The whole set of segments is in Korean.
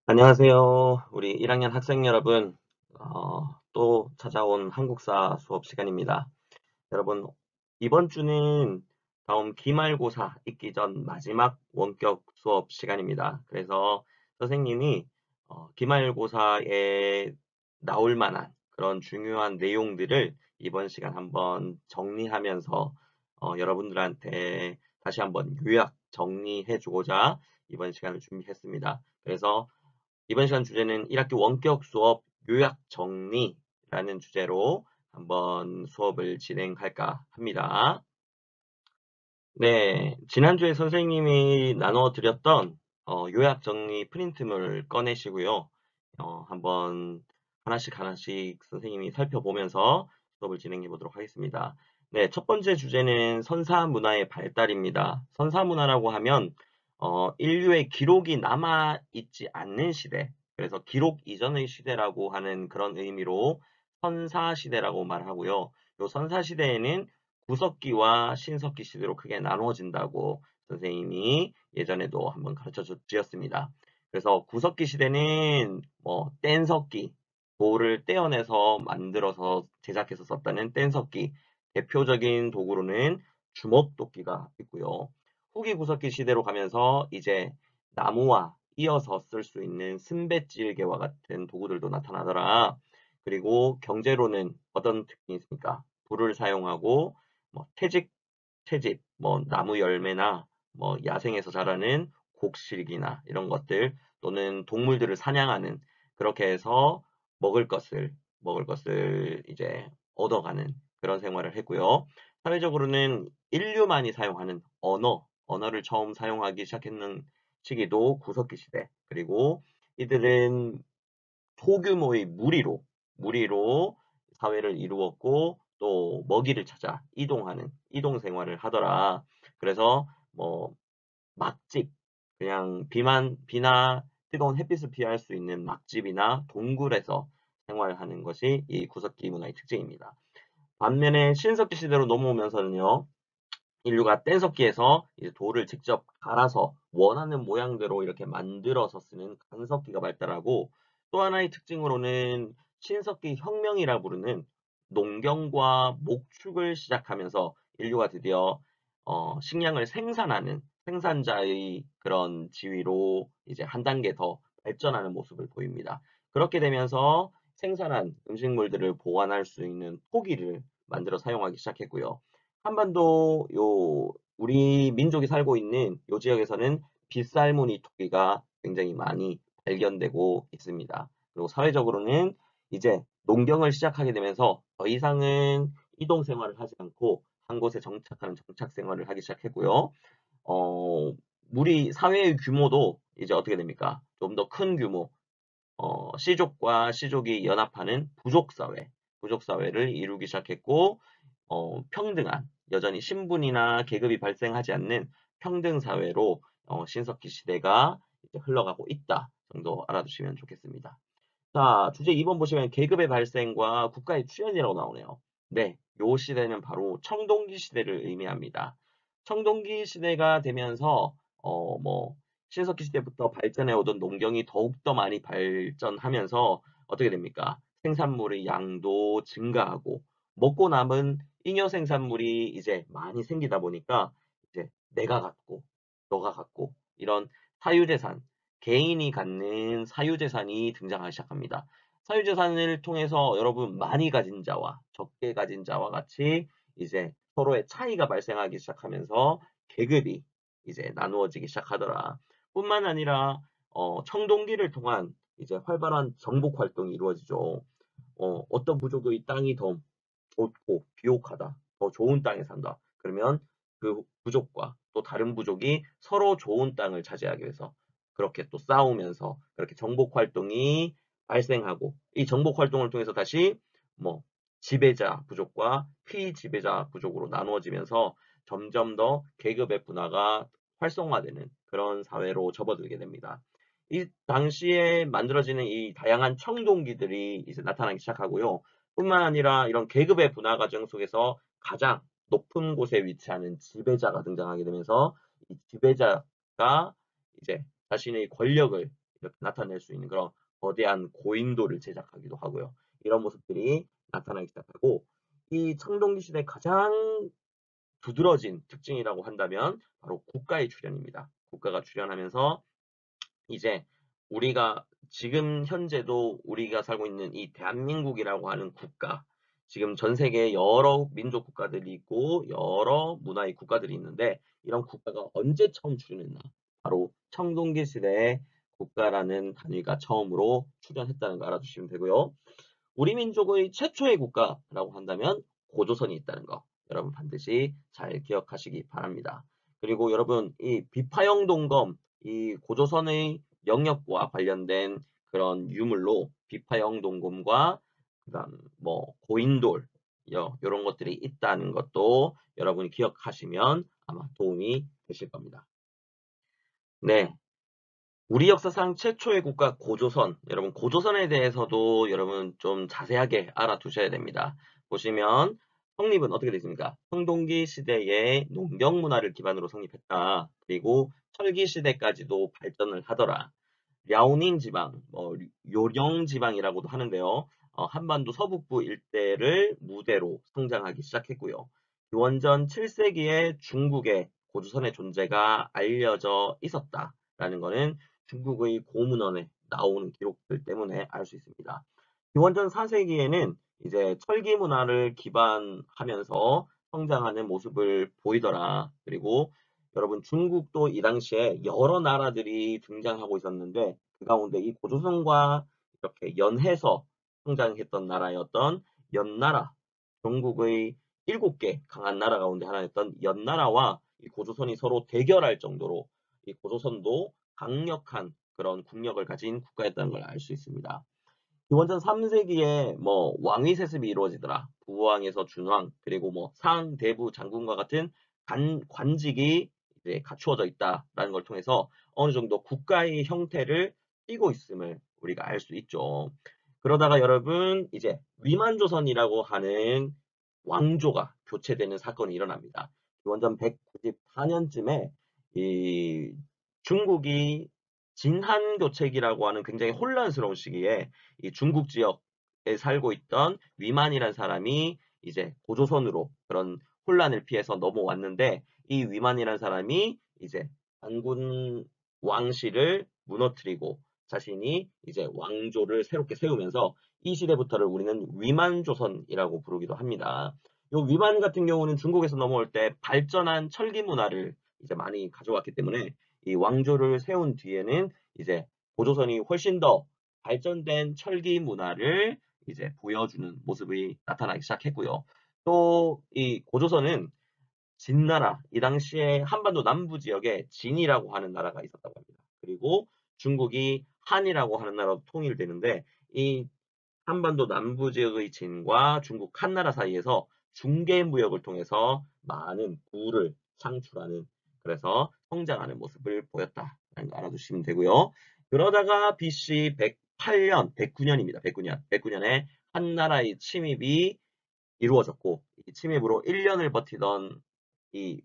안녕하세요. 우리 1학년 학생 여러분. 또 찾아온 한국사 수업 시간입니다. 여러분, 이번 주는 다음 기말고사 있기 전 마지막 원격 수업 시간입니다. 그래서 선생님이 기말고사에 나올 만한 그런 중요한 내용들을 이번 시간 한번 정리하면서 여러분들한테 다시 한번 요약 정리해 주고자 이번 시간을 준비했습니다. 그래서 이번 시간 주제는 1학기 원격 수업 요약 정리라는 주제로 한번 수업을 진행할까 합니다. 네, 지난주에 선생님이 나눠 드렸던 요약 정리 프린트물 꺼내시고요. 한번 하나씩 하나씩 선생님이 살펴보면서 수업을 진행해 보도록 하겠습니다. 네, 첫 번째 주제는 선사 문화의 발달입니다. 선사 문화라고 하면 인류의 기록이 남아 있지 않는 시대, 그래서 기록 이전의 시대라고 하는 그런 의미로 선사 시대라고 말하고요. 이 선사 시대에는 구석기와 신석기 시대로 크게 나누어진다고 선생님이 예전에도 한번 가르쳐 주었습니다. 그래서 구석기 시대는 뭐 뗀석기, 돌을 떼어내서 만들어서 제작해서 썼다는 뗀석기, 대표적인 도구로는 주먹도끼가 있고요. 후기 구석기 시대로 가면서 이제 나무와 이어서 쓸 수 있는 순뱃질개와 같은 도구들도 나타나더라. 그리고 경제로는 어떤 특징이 있습니까? 불을 사용하고 뭐 채집, 뭐 나무 열매나 뭐 야생에서 자라는 곡식이나 이런 것들 또는 동물들을 사냥하는 그렇게 해서 먹을 것을 이제 얻어가는 그런 생활을 했고요. 사회적으로는 인류만이 사용하는 언어를 처음 사용하기 시작했는 시기도 구석기 시대. 그리고 이들은 소규모의 무리로 사회를 이루었고 또 먹이를 찾아 이동하는 이동 생활을 하더라. 그래서 뭐 막집, 그냥 비나 뜨거운 햇빛을 피할 수 있는 막집이나 동굴에서 생활하는 것이 이 구석기 문화의 특징입니다. 반면에 신석기 시대로 넘어오면서는요, 인류가 뗀석기에서 이제 돌을 직접 갈아서 원하는 모양대로 이렇게 만들어서 쓰는 간석기가 발달하고 또 하나의 특징으로는 신석기 혁명이라 부르는 농경과 목축을 시작하면서 인류가 드디어 식량을 생산하는 생산자의 그런 지위로 이제 한 단계 더 발전하는 모습을 보입니다. 그렇게 되면서 생산한 음식물들을 보관할 수 있는 포기를 만들어 사용하기 시작했고요. 한반도 우리 민족이 살고 있는 요 지역에서는 빗살무늬 토끼가 굉장히 많이 발견되고 있습니다. 그리고 사회적으로는 이제 농경을 시작하게 되면서 더 이상은 이동 생활을 하지 않고 한 곳에 정착하는 정착 생활을 하기 시작했고요. 우리 사회의 규모도 이제 어떻게 됩니까? 좀 더 큰 규모, 씨족과 씨족이 연합하는 부족사회를 이루기 시작했고, 평등한, 여전히 신분이나 계급이 발생하지 않는 평등사회로 신석기 시대가 이제 흘러가고 있다 정도 알아두시면 좋겠습니다. 자, 주제 2번 보시면 계급의 발생과 국가의 출현이라고 나오네요. 네, 요 시대는 바로 청동기 시대를 의미합니다. 청동기 시대가 되면서 신석기 시대부터 발전해 오던 농경이 더욱더 많이 발전하면서 어떻게 됩니까? 생산물의 양도 증가하고 먹고 남은 잉여 생산물이 이제 많이 생기다 보니까 이제 내가 갖고 너가 갖고 이런 사유재산, 개인이 갖는 사유재산이 등장하기 시작합니다. 사유재산을 통해서 여러분 많이 가진 자와 적게 가진 자와 같이 이제 서로의 차이가 발생하기 시작하면서 계급이 이제 나누어지기 시작하더라. 뿐만 아니라 청동기를 통한 이제 활발한 정복 활동이 이루어지죠. 어떤 부족의 땅이 더 좋고 비옥하다, 더 좋은 땅에 산다. 그러면 그 부족과 또 다른 부족이 서로 좋은 땅을 차지하기 위해서 그렇게 또 싸우면서 그렇게 정복 활동이 발생하고 이 정복 활동을 통해서 다시 뭐 지배자 부족과 피지배자 부족으로 나누어지면서 점점 더 계급의 분화가 활성화되는 그런 사회로 접어들게 됩니다. 이 당시에 만들어지는 이 다양한 청동기들이 이제 나타나기 시작하고요. 뿐만 아니라 이런 계급의 분화 과정 속에서 가장 높은 곳에 위치하는 지배자가 등장하게 되면서 이 지배자가 이제 자신의 권력을 이렇게 나타낼 수 있는 그런 거대한 고인돌을 제작하기도 하고요. 이런 모습들이 나타나기 시작하고 이 청동기 시대 가장 두드러진 특징이라고 한다면 바로 국가의 출현입니다. 국가가 출현하면서 이제 우리가 지금 현재도 우리가 살고 있는 이 대한민국이라고 하는 국가, 지금 전 세계에 여러 민족 국가들이 있고 여러 문화의 국가들이 있는데 이런 국가가 언제 처음 출현했나? 바로 청동기 시대에 국가라는 단위가 처음으로 출현했다는 거 알아두시면 되고요. 우리 민족의 최초의 국가라고 한다면 고조선이 있다는 거 여러분 반드시 잘 기억하시기 바랍니다. 그리고 여러분 이 비파형 동검 이 고조선의 영역과 관련된 그런 유물로 비파형 동검과 그다음 뭐 고인돌 이런 것들이 있다는 것도 여러분이 기억하시면 아마 도움이 되실 겁니다. 네, 우리 역사상 최초의 국가 고조선. 여러분, 고조선에 대해서도 여러분 좀 자세하게 알아두셔야 됩니다. 보시면 성립은 어떻게 되십니까? 청동기 시대의 농경 문화를 기반으로 성립했다. 그리고 철기 시대까지도 발전을 하더라. 랴오닝 지방, 요령 지방이라고도 하는데요. 한반도 서북부 일대를 무대로 성장하기 시작했고요. 기원전 7세기에 중국의 고조선의 존재가 알려져 있었다라는 것은 중국의 고문원에 나오는 기록들 때문에 알 수 있습니다. 기원전 4세기에는 이제 철기 문화를 기반하면서 성장하는 모습을 보이더라. 그리고 여러분 중국도 이 당시에 여러 나라들이 등장하고 있었는데 그 가운데 이 고조선과 이렇게 연해서 성장했던 나라였던 연나라, 중국의 7개 강한 나라 가운데 하나였던 연나라와 이 고조선이 서로 대결할 정도로 이 고조선도 강력한 그런 국력을 가진 국가였다는 걸 알 수 있습니다. 기원전 3세기에 뭐 왕위 세습이 이루어지더라. 부왕에서 준왕 그리고 뭐 상대부 장군과 같은 관직이 이제 갖추어져 있다라는 걸 통해서 어느 정도 국가의 형태를 띠고 있음을 우리가 알 수 있죠. 그러다가 여러분 이제 위만조선이라고 하는 왕조가 교체되는 사건이 일어납니다. 기원전 194년쯤에 이 중국이 진한교체기라고 하는 굉장히 혼란스러운 시기에 이 중국 지역에 살고 있던 위만이라는 사람이 이제 고조선으로 그런 혼란을 피해서 넘어왔는데 이 위만이라는 사람이 이제 장군 왕실을 무너뜨리고 자신이 이제 왕조를 새롭게 세우면서 이 시대부터를 우리는 위만조선이라고 부르기도 합니다. 요 위만 같은 경우는 중국에서 넘어올 때 발전한 철기 문화를 이제 많이 가져왔기 때문에 이 왕조를 세운 뒤에는 이제 고조선이 훨씬 더 발전된 철기 문화를 이제 보여주는 모습이 나타나기 시작했고요. 또 이 고조선은 진나라, 이 당시에 한반도 남부 지역에 진이라고 하는 나라가 있었다고 합니다. 그리고 중국이 한이라고 하는 나라로 통일되는데 이 한반도 남부 지역의 진과 중국 한나라 사이에서 중개 무역을 통해서 많은 부를 창출하는 그래서 성장하는 모습을 보였다라는 거 알아두시면 되고요. 그러다가 BC 108년, 109년입니다. 109년. 109년에 한나라의 침입이 이루어졌고 이 침입으로 1년을 버티던 이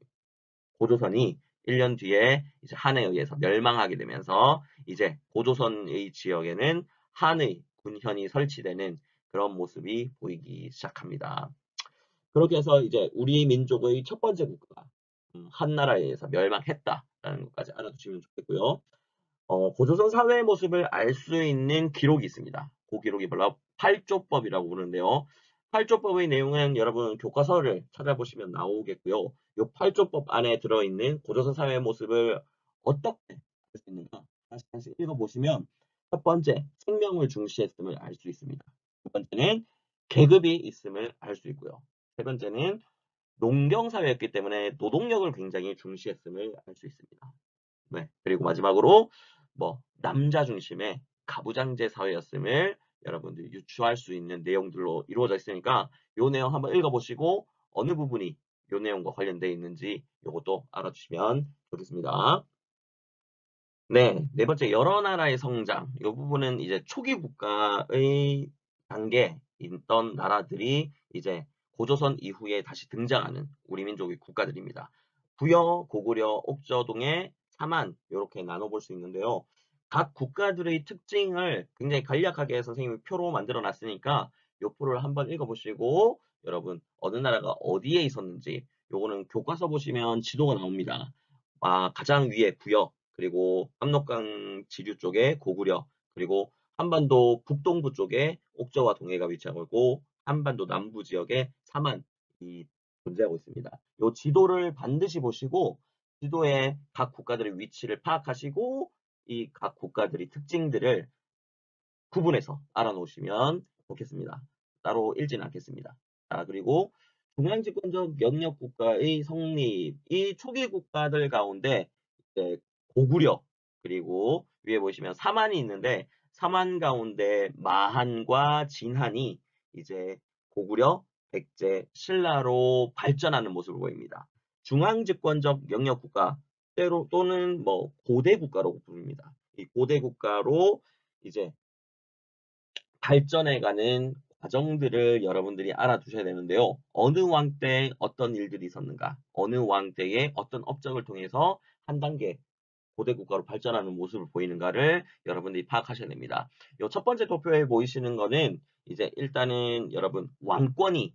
고조선이 1년 뒤에 이제 한에 의해서 멸망하게 되면서 이제 고조선의 지역에는 한의 군현이 설치되는 그런 모습이 보이기 시작합니다. 그렇게 해서 이제 우리 민족의 첫 번째 국가가 한나라에 의해서 멸망했다라는 것까지 알아두시면 좋겠고요. 고조선 사회의 모습을 알 수 있는 기록이 있습니다. 그 기록이 바로 팔조법이라고 부르는데요. 팔조법의 내용은 여러분 교과서를 찾아보시면 나오겠고요. 이 팔조법 안에 들어있는 고조선 사회의 모습을 어떻게 알 수 있는가? 다시 읽어보시면 첫 번째, 생명을 중시했음을 알 수 있습니다. 두 번째는 계급이 있음을 알 수 있고요. 세 번째는 농경사회였기 때문에 노동력을 굉장히 중시했음을 알 수 있습니다. 네. 그리고 마지막으로 뭐 남자 중심의 가부장제 사회였음을 여러분들이 유추할 수 있는 내용들로 이루어져 있으니까 요 내용 한번 읽어보시고 어느 부분이 요 내용과 관련되어 있는지 요것도 알아주시면 좋겠습니다. 네, 네 번째 여러 나라의 성장. 이 부분은 이제 초기 국가의 단계에 있던 나라들이 이제 고조선 이후에 다시 등장하는 우리 민족의 국가들입니다. 부여, 고구려, 옥저동의 사만 이렇게 나눠볼 수 있는데요. 각 국가들의 특징을 굉장히 간략하게 선생님이 표로 만들어 놨으니까 요 표를 한번 읽어보시고 여러분 어느 나라가 어디에 있었는지 요거는 교과서 보시면 지도가 나옵니다. 가장 위에 부여 그리고 압록강 지류 쪽에 고구려 그리고 한반도 북동부 쪽에 옥저와 동해가 위치하고 있고 한반도 남부 지역에 삼한이 존재하고 있습니다. 요 지도를 반드시 보시고 지도에 각 국가들의 위치를 파악하시고 이 각 국가들의 특징들을 구분해서 알아놓으시면 좋겠습니다. 따로 읽지는 않겠습니다. 그리고 중앙집권적 영역 국가의 성립, 이 초기 국가들 가운데 이제 고구려, 그리고 위에 보시면 삼한이 있는데 삼한 가운데 마한과 진한이 이제 고구려, 백제, 신라로 발전하는 모습을 보입니다. 중앙집권적 영역 국가 때로 또는 뭐 고대 국가로 부릅니다. 이 고대 국가로 이제 발전해가는 과정들을 여러분들이 알아두셔야 되는데요. 어느 왕 때 어떤 일들이 있었는가, 어느 왕 때의 어떤 업적을 통해서 한 단계 고대 국가로 발전하는 모습을 보이는가를 여러분들이 파악하셔야 됩니다. 요 첫 번째 도표에 보이시는 거는 이제 일단은 여러분 왕권이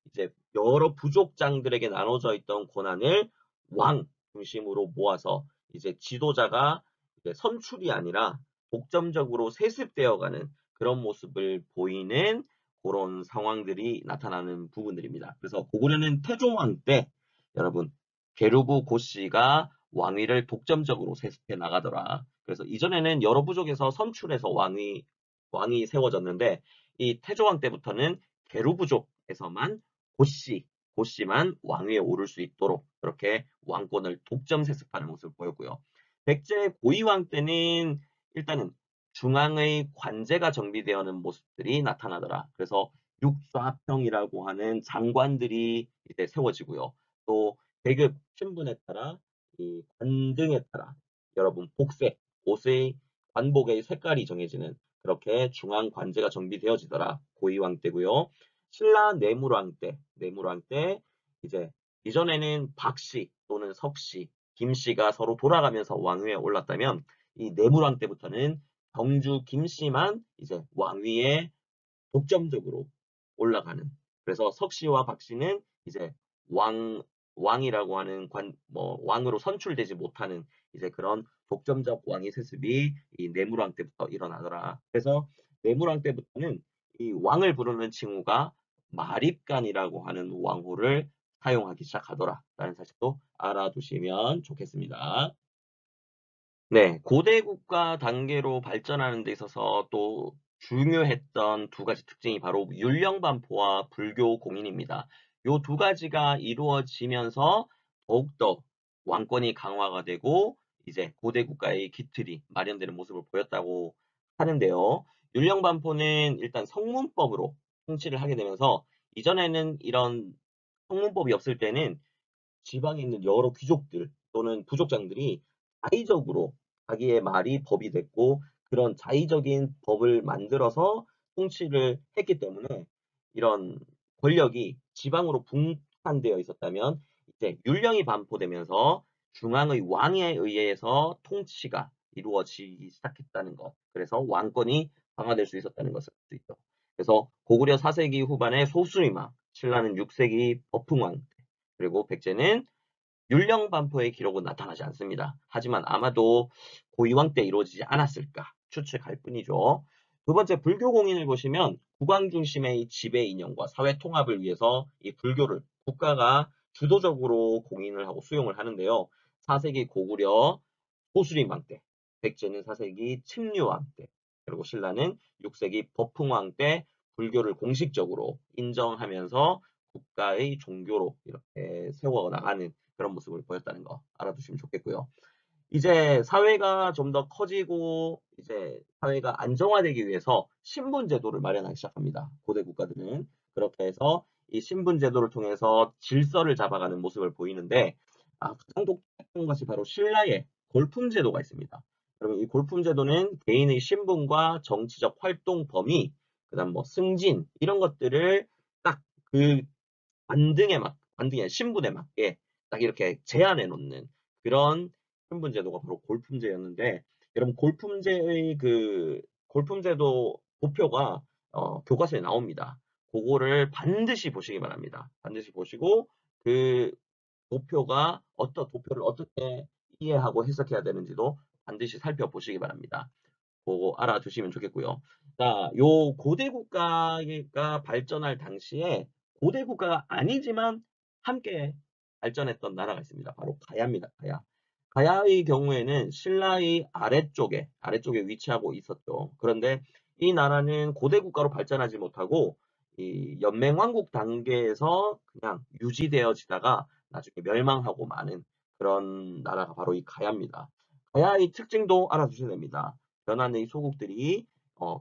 이제 여러 부족장들에게 나눠져 있던 권한을 왕 중심으로 모아서 이제 지도자가 이제 선출이 아니라 독점적으로 세습되어가는 그런 모습을 보이는 그런 상황들이 나타나는 부분들입니다. 그래서 고구려는 태종왕 때 여러분 게르부 고씨가 왕위를 독점적으로 세습해 나가더라. 그래서 이전에는 여러 부족에서 선출해서 왕이 세워졌는데 이 태조왕 때부터는 게르 부족에서만 고씨만 왕위에 오를 수 있도록 그렇게 왕권을 독점 세습하는 모습을 보였고요. 백제 고이왕 때는 일단은 중앙의 관제가 정비되어는 모습들이 나타나더라. 그래서 육좌평이라고 하는 장관들이 이제 세워지고요. 또 계급 신분에 따라 이 관등에 따라 여러분 복색 옷의 관복의 색깔이 정해지는 그렇게 중앙 관제가 정비되어지더라. 고이왕 때고요. 신라 내물왕 때 이제 이전에는 박씨 또는 석씨, 김씨가 서로 돌아가면서 왕위에 올랐다면 이 내물왕 때부터는 경주 김씨만 이제 왕위에 독점적으로 올라가는. 그래서 석씨와 박씨는 이제 왕 왕이라고 하는 왕으로 선출되지 못하는 이제 그런 독점적 왕위 세습이 이 내물왕 때부터 일어나더라. 그래서 내물왕 때부터는 이 왕을 부르는 칭호가 마립간이라고 하는 왕호를 사용하기 시작하더라. 라는 사실도 알아두시면 좋겠습니다. 네, 고대 국가 단계로 발전하는 데 있어서 또 중요했던 두 가지 특징이 바로 율령반포와 불교 공인입니다. 요 두 가지가 이루어지면서 더욱더 왕권이 강화가 되고 이제 고대 국가의 기틀이 마련되는 모습을 보였다고 하는데요. 율령반포는 일단 성문법으로 통치를 하게 되면서 이전에는 이런 성문법이 없을 때는 지방에 있는 여러 귀족들 또는 부족장들이 자의적으로 자기의 말이 법이 됐고 그런 자의적인 법을 만들어서 통치를 했기 때문에 이런 권력이 지방으로 분산되어 있었다면 이제 율령이 반포되면서 중앙의 왕에 의해서 통치가 이루어지기 시작했다는 것. 그래서 왕권이 강화될 수 있었다는 것을 알 수 있죠. 그래서 고구려 4세기 후반에 소수임왕, 신라는 6세기 버풍왕, 그리고 백제는 율령 반포의 기록은 나타나지 않습니다. 하지만 아마도 고이왕 때 이루어지지 않았을까 추측할 뿐이죠. 두 번째 불교 공인을 보시면 국왕 중심의 지배 이념과 사회 통합을 위해서 이 불교를 국가가 주도적으로 공인을 하고 수용을 하는데요. 4세기 고구려 호수림왕 때, 백제는 4세기 침류왕 때, 그리고 신라는 6세기 버풍왕 때 불교를 공식적으로 인정하면서 국가의 종교로 이렇게 세워나가는 그런 모습을 보였다는 거 알아두시면 좋겠고요. 이제 사회가 좀 더 커지고 이제 사회가 안정화되기 위해서 신분 제도를 마련하기 시작합니다. 고대 국가들은 그렇게 해서 이 신분 제도를 통해서 질서를 잡아가는 모습을 보이는데 가장 독특한 것이 바로 신라의 골품 제도가 있습니다. 그러면 이 골품 제도는 개인의 신분과 정치적 활동 범위, 그다음 뭐 승진 이런 것들을 딱 그 관등의 신분에 맞게 딱 이렇게 제한해 놓는 그런 신분 제도가 바로 골품제였는데 여러분 골품제의 골품제도 도표가 교과서에 나옵니다. 그거를 반드시 보시기 바랍니다. 반드시 보시고 그 도표가 어떤 도표를 어떻게 이해하고 해석해야 되는지도 반드시 살펴보시기 바랍니다. 그거 알아두시면 좋겠고요. 자, 요 고대 국가가 발전할 당시에 고대 국가가 아니지만 함께 발전했던 나라가 있습니다. 바로 가야입니다. 가야. 가야의 경우에는 신라의 아래쪽에 위치하고 있었죠. 그런데 이 나라는 고대 국가로 발전하지 못하고 이 연맹왕국 단계에서 그냥 유지되어지다가 나중에 멸망하고 마는 그런 나라가 바로 이 가야입니다. 가야의 특징도 알아두셔야 됩니다. 변환의 소국들이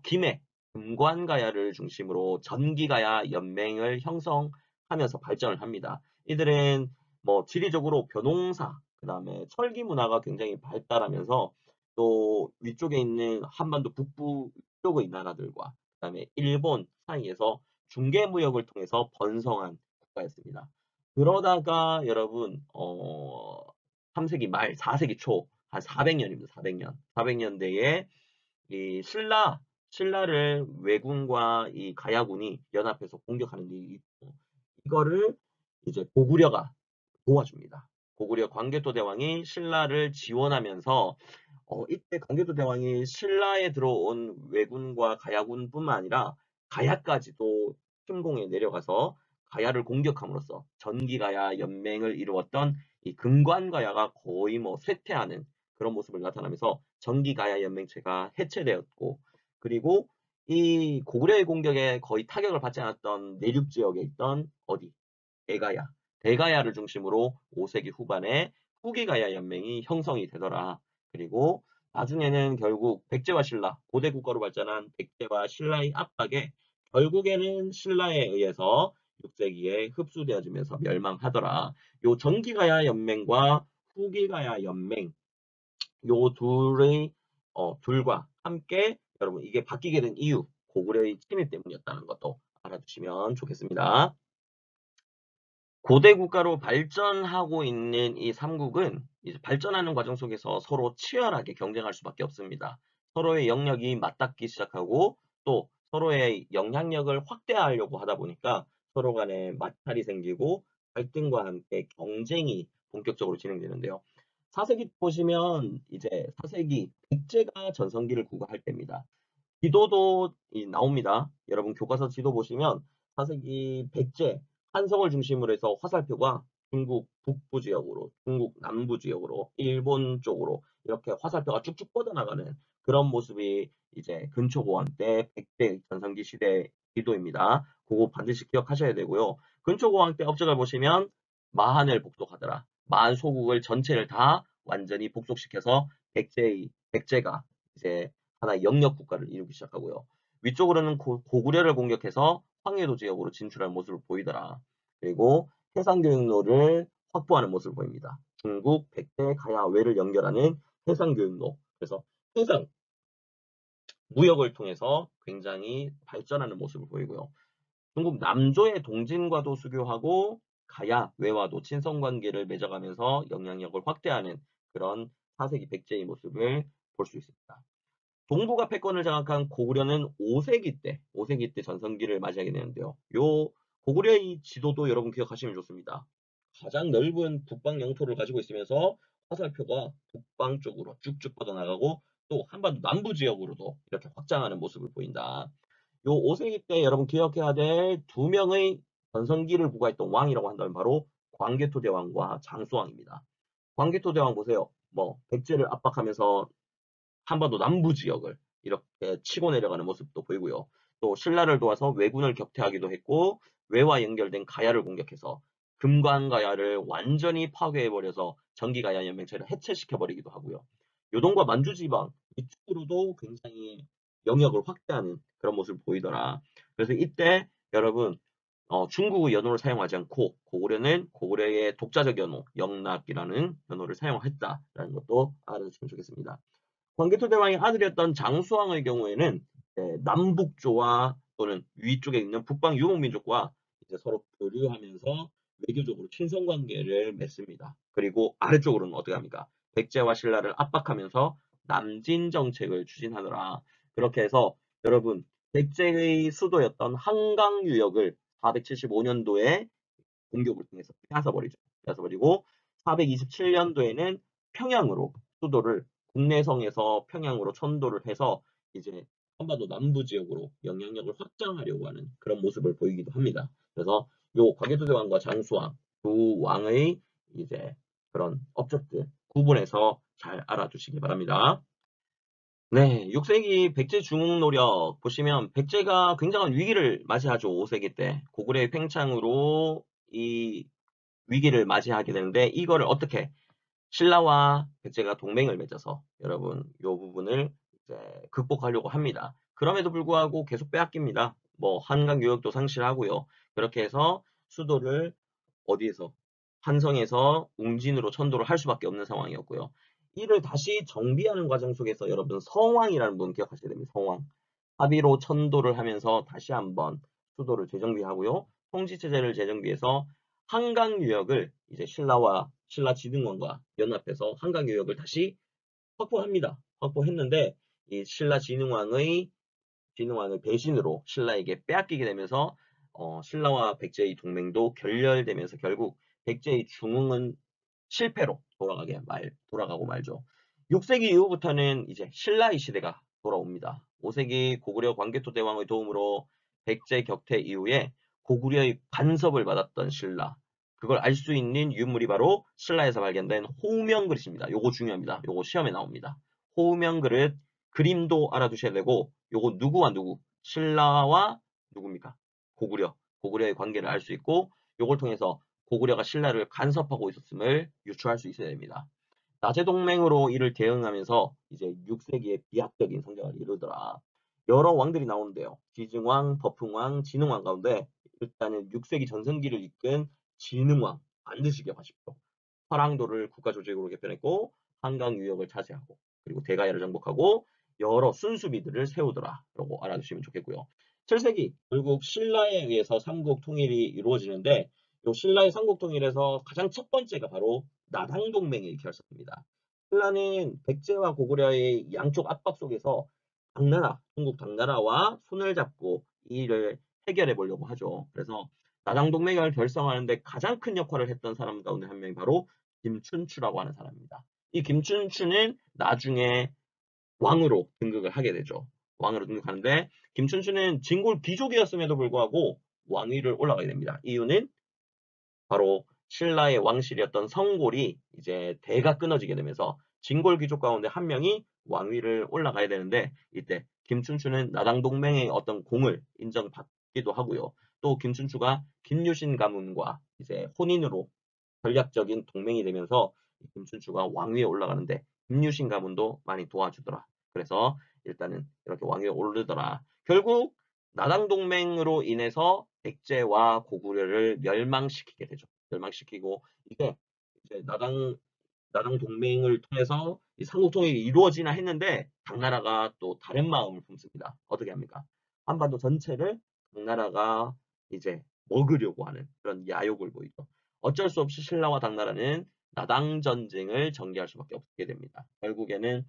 김해, 금관가야를 중심으로 전기가야 연맹을 형성하면서 발전을 합니다. 이들은 뭐 지리적으로 벼농사, 그 다음에 철기 문화가 굉장히 발달하면서 또 위쪽에 있는 한반도 북부 쪽의 나라들과 그 다음에 일본 사이에서 중개무역을 통해서 번성한 국가였습니다. 그러다가 여러분 3세기 말 4세기 초 한 400년입니다. 400년. 400년대에 이 신라를 왜군과 이 가야군이 연합해서 공격하는 일이 있고 이거를 이제 고구려가 도와줍니다. 고구려 광개토 대왕이 신라를 지원하면서 이때 광개토 대왕이 신라에 들어온 왜군과 가야군뿐만 아니라 가야까지도 침공에 내려가서 가야를 공격함으로써 전기가야 연맹을 이루었던 이 금관가야가 거의 뭐 쇠퇴하는 그런 모습을 나타나면서 전기가야 연맹체가 해체되었고 그리고 이 고구려의 공격에 거의 타격을 받지 않았던 내륙 지역에 있던 어디 대가야 대가야를 중심으로 5세기 후반에 후기가야 연맹이 형성이 되더라. 그리고 나중에는 결국 백제와 신라, 고대 국가로 발전한 백제와 신라의 압박에 결국에는 신라에 의해서 6세기에 흡수되어지면서 멸망하더라. 요 전기가야 연맹과 후기가야 연맹, 요 둘과 함께 여러분 이게 바뀌게 된 이유, 고구려의 침입 때문이었다는 것도 알아두시면 좋겠습니다. 고대 국가로 발전하고 있는 이 삼국은 이제 발전하는 과정 속에서 서로 치열하게 경쟁할 수밖에 없습니다. 서로의 영역이 맞닿기 시작하고 또 서로의 영향력을 확대하려고 하다 보니까 서로 간에 마찰이 생기고 갈등과 함께 경쟁이 본격적으로 진행되는데요. 4세기 보시면 이제 4세기 백제가 전성기를 구가할 때입니다. 지도도 나옵니다. 여러분 교과서 지도 보시면 4세기 백제 한성을 중심으로 해서 화살표가 중국 북부 지역으로, 중국 남부 지역으로, 일본 쪽으로 이렇게 화살표가 쭉쭉 뻗어나가는 그런 모습이 이제 근초고왕 때 백제 전성기 시대 지도입니다. 그거 반드시 기억하셔야 되고요. 근초고왕 때 업적을 보시면 마한을 복속하더라. 마한 소국을 전체를 다 완전히 복속시켜서 백제가 이제 하나의 영역 국가를 이루기 시작하고요. 위쪽으로는 고구려를 공격해서 황해도 지역으로 진출할 모습을 보이더라. 그리고 해상교역로를 확보하는 모습을 보입니다. 중국, 백제, 가야, 외를 연결하는 해상교역로. 그래서 해상 무역을 통해서 굉장히 발전하는 모습을 보이고요. 중국 남조의 동진과도 수교하고 가야, 외와도 친선관계를 맺어가면서 영향력을 확대하는 그런 4세기 백제의 모습을 볼 수 있습니다. 동부가 패권을 장악한 고구려는 5세기 때 전성기를 맞이하게 되는데요. 요 고구려의 지도도 여러분 기억하시면 좋습니다. 가장 넓은 북방 영토를 가지고 있으면서 화살표가 북방 쪽으로 쭉쭉 뻗어나가고 또 한반도 남부 지역으로도 이렇게 확장하는 모습을 보인다. 요 5세기 때 여러분 기억해야 될 두 명의 전성기를 부과했던 왕이라고 한다면 바로 광개토 대왕과 장수왕입니다. 광개토 대왕 보세요. 뭐 백제를 압박하면서 한반도 남부 지역을 이렇게 치고 내려가는 모습도 보이고요. 또 신라를 도와서 왜군을 격퇴하기도 했고 왜와 연결된 가야를 공격해서 금관가야를 완전히 파괴해버려서 전기가야 연맹체를 해체시켜버리기도 하고요. 요동과 만주지방 이쪽으로도 굉장히 영역을 확대하는 그런 모습을 보이더라. 그래서 이때 여러분 중국의 연호를 사용하지 않고 고구려의 독자적 연호, 영락이라는 연호를 사용했다라는 것도 알아주시면 좋겠습니다. 광개토 대왕의 아들이었던 장수왕의 경우에는 남북조와 또는 위쪽에 있는 북방 유목민족과 이제 서로 교류하면서 외교적으로 친선 관계를 맺습니다. 그리고 아래쪽으로는 어떻게 합니까? 백제와 신라를 압박하면서 남진 정책을 추진하더라. 그렇게 해서 여러분 백제의 수도였던 한강 유역을 475년도에 공격을 통해서 빼앗아버리죠. 빼앗아버리고 427년도에는 평양으로 수도를 국내성에서 평양으로 천도를 해서 이제 한반도 남부 지역으로 영향력을 확장하려고 하는 그런 모습을 보이기도 합니다. 그래서 요 광개토대왕과 장수왕 두 왕의 이제 그런 업적들 구분해서 잘 알아두시기 바랍니다. 네, 6세기 백제 중흥 노력 보시면 백제가 굉장한 위기를 맞이하죠. 5세기 때 고구려의 팽창으로 이 위기를 맞이하게 되는데 이거를 어떻게 신라와 백제가 동맹을 맺어서 여러분 이 부분을 이제 극복하려고 합니다. 그럼에도 불구하고 계속 빼앗깁니다. 뭐 한강 유역도 상실하고요. 그렇게 해서 수도를 어디에서 한성에서 웅진으로 천도를 할 수밖에 없는 상황이었고요. 이를 다시 정비하는 과정 속에서 여러분 성왕이라는 분 기억하셔야 됩니다. 성왕. 합의로 천도를 하면서 다시 한번 수도를 재정비하고요. 통치체제를 재정비해서 한강 유역을 이제 신라 지등원과 연합해서 한강 유역을 다시 확보합니다. 확보했는데 이 신라 진흥왕의 배신으로 신라에게 빼앗기게 되면서 신라와 백제의 동맹도 결렬되면서 결국 백제의 중흥은 실패로 돌아가고 말죠. 6세기 이후부터는 이제 신라의 시대가 돌아옵니다. 5세기 고구려 광개토대왕의 도움으로 백제 격퇴 이후에 고구려의 간섭을 받았던 신라. 그걸 알 수 있는 유물이 바로 신라에서 발견된 호명 그릇입니다. 요거 중요합니다. 요거 시험에 나옵니다. 호명 그릇 그림도 알아두셔야 되고 요거 누구와 누구? 신라와 누굽니까? 고구려의 관계를 알 수 있고 요걸 통해서 고구려가 신라를 간섭하고 있었음을 유추할 수 있어야 됩니다. 나제동맹으로 이를 대응하면서 이제 6세기의 비약적인 성장을 이루더라. 여러 왕들이 나오는데요. 지증왕, 버풍왕, 진흥왕 가운데 일단은 6세기 전성기를 이끈 진흥왕 반드시 기억하십시오. 화랑도를 국가조직으로 개편했고 한강 유역을 차지하고 그리고 대가야를 정복하고 여러 순수비들을 세우더라 라고 알아두시면 좋겠고요. 7세기 결국 신라에 의해서 삼국 통일이 이루어지는데 이 신라의 삼국 통일에서 가장 첫 번째가 바로 나당동맹의 결성입니다. 신라는 백제와 고구려의 양쪽 압박 속에서 중국 당나라와 손을 잡고 이 일을 해결해 보려고 하죠. 그래서 나당동맹을 결성하는데 가장 큰 역할을 했던 사람 가운데 한 명이 바로 김춘추라고 하는 사람입니다. 이 김춘추는 나중에 왕으로 등극을 하게 되죠. 왕으로 등극하는데 김춘추는 진골 귀족이었음에도 불구하고 왕위를 올라가게 됩니다. 이유는 바로 신라의 왕실이었던 성골이 이제 대가 끊어지게 되면서 진골 귀족 가운데 한 명이 왕위를 올라가야 되는데 이때 김춘추는 나당동맹의 어떤 공을 인정받기도 하고요. 또 김춘추가 김유신 가문과 이제 혼인으로 전략적인 동맹이 되면서 김춘추가 왕위에 올라가는데 김유신 가문도 많이 도와주더라. 그래서 일단은 이렇게 왕위에 오르더라. 결국 나당 동맹으로 인해서 백제와 고구려를 멸망시키게 되죠. 멸망시키고 이제 나당 동맹을 통해서 이 삼국통일이 이루어지나 했는데 당나라가 또 다른 마음을 품습니다. 어떻게 합니까? 한반도 전체를 당나라가 이제 먹으려고 하는 그런 야욕을 보이죠. 어쩔 수 없이 신라와 당나라는 나당 전쟁을 전개할 수밖에 없게 됩니다. 결국에는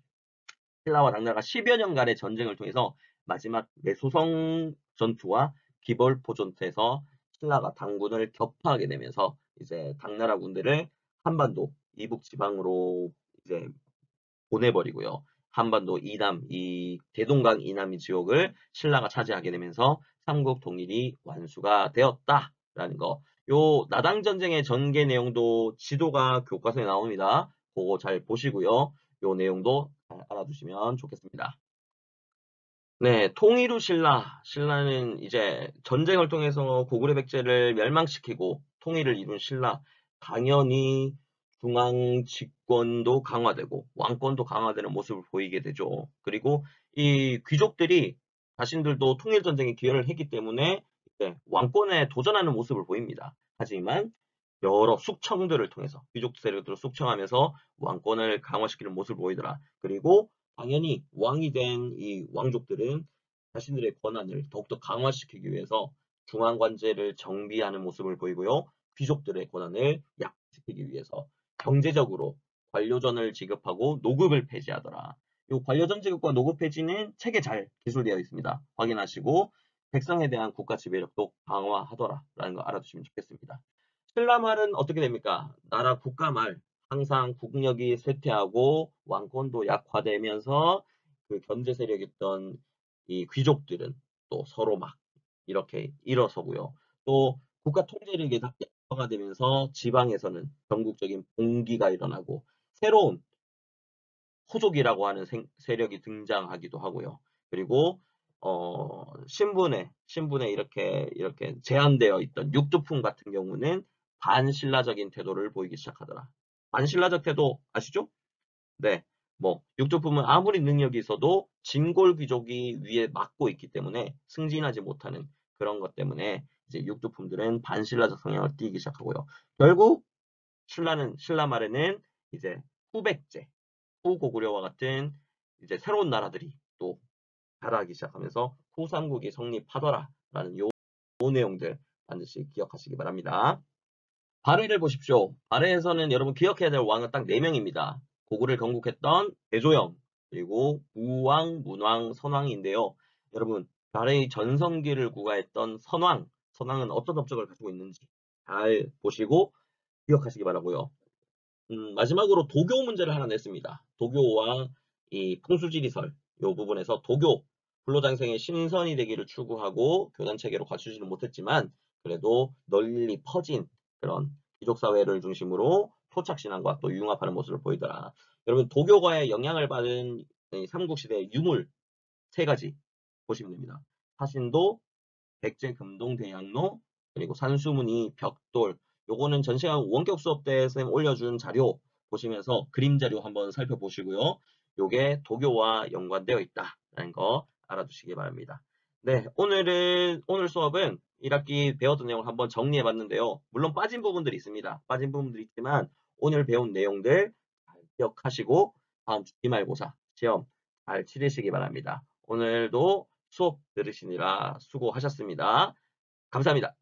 신라와 당나라가 10여 년간의 전쟁을 통해서 마지막 매소성 전투와 기벌포 전투에서 신라가 당군을 격파하게 되면서 이제 당나라 군대를 한반도 이북 지방으로 이제 보내버리고요. 한반도 이남, 이 대동강 이남의 지역을 신라가 차지하게 되면서 삼국 통일이 완수가 되었다라는 거. 요 나당 전쟁의 전개 내용도 지도가 교과서에 나옵니다. 그거 잘 보시고요. 요 내용도 잘 알아두시면 좋겠습니다. 네, 통일 후 신라는 이제 전쟁을 통해서 고구려 백제를 멸망시키고 통일을 이룬 신라. 당연히 중앙 집권도 강화되고 왕권도 강화되는 모습을 보이게 되죠. 그리고 이 귀족들이 자신들도 통일 전쟁에 기여를 했기 때문에 이제 왕권에 도전하는 모습을 보입니다. 하지만 여러 숙청들을 통해서 귀족 세력들을 숙청하면서 왕권을 강화시키는 모습을 보이더라. 그리고 당연히 왕이 된 이 왕족들은 자신들의 권한을 더욱더 강화시키기 위해서 중앙관제를 정비하는 모습을 보이고요. 귀족들의 권한을 약화시키기 위해서 경제적으로 관료전을 지급하고 노급을 폐지하더라. 이 관료전 지급과 노급 폐지는 책에 잘 기술되어 있습니다. 확인하시고 백성에 대한 국가 지배력도 강화하더라라는 거 알아두시면 좋겠습니다. 신라말은 어떻게 됩니까? 나라 국가말 항상 국력이 쇠퇴하고 왕권도 약화되면서 그 견제 세력이었던 이 귀족들은 또 서로 막 이렇게 일어서고요. 또 국가 통제력이 약화가 되면서 지방에서는 전국적인 봉기가 일어나고 새로운 호족이라고 하는 세력이 등장하기도 하고요. 그리고 신분에 이렇게 제한되어 있던 육두품 같은 경우는 반신라적인 태도를 보이기 시작하더라. 반신라적 태도 아시죠? 네. 뭐 육두품은 아무리 능력이 있어도 진골 귀족이 위에 맡고 있기 때문에 승진하지 못하는 그런 것 때문에 이제 육두품들은 반신라적 성향을 띠기 시작하고요. 결국 신라 말에는 이제 후백제, 후고구려와 같은 이제 새로운 나라들이 또 자라기 시작하면서 후삼국이 성립하더라라는 요 내용들 반드시 기억하시기 바랍니다. 발해를 보십시오. 발해에서는 여러분 기억해야 될 왕은 딱 4명입니다. 고구려를 건국했던 대조영, 그리고 우왕, 문왕, 선왕인데요. 여러분 발해의 전성기를 구가했던 선왕은 어떤 업적을 가지고 있는지 잘 보시고 기억하시기 바라고요. 마지막으로 도교 문제를 하나 냈습니다. 도교와 이 풍수지리설 이 부분에서 도교 불로장생의 신선이 되기를 추구하고 교단 체계로 갖추지는 못했지만 그래도 널리 퍼진 그런 귀족 사회를 중심으로 토착 신앙과 또 융합하는 모습을 보이더라. 여러분 도교가의 영향을 받은 삼국시대의 유물 세 가지 보시면 됩니다. 사신도, 백제 금동 대학로, 그리고 산수문이 벽돌. 요거는 전 시간 원격 수업 때 선생님 올려준 자료 보시면서 그림 자료 한번 살펴보시고요. 요게 도교와 연관되어 있다라는 거 알아두시기 바랍니다. 네, 오늘 수업은 1학기 배웠던 내용을 한번 정리해 봤는데요. 물론 빠진 부분들이 있습니다. 빠진 부분들이 있지만 오늘 배운 내용들 잘 기억하시고 다음 주 기말고사 시험 잘 치르시기 바랍니다. 오늘도 수업 들으시느라 수고하셨습니다. 감사합니다.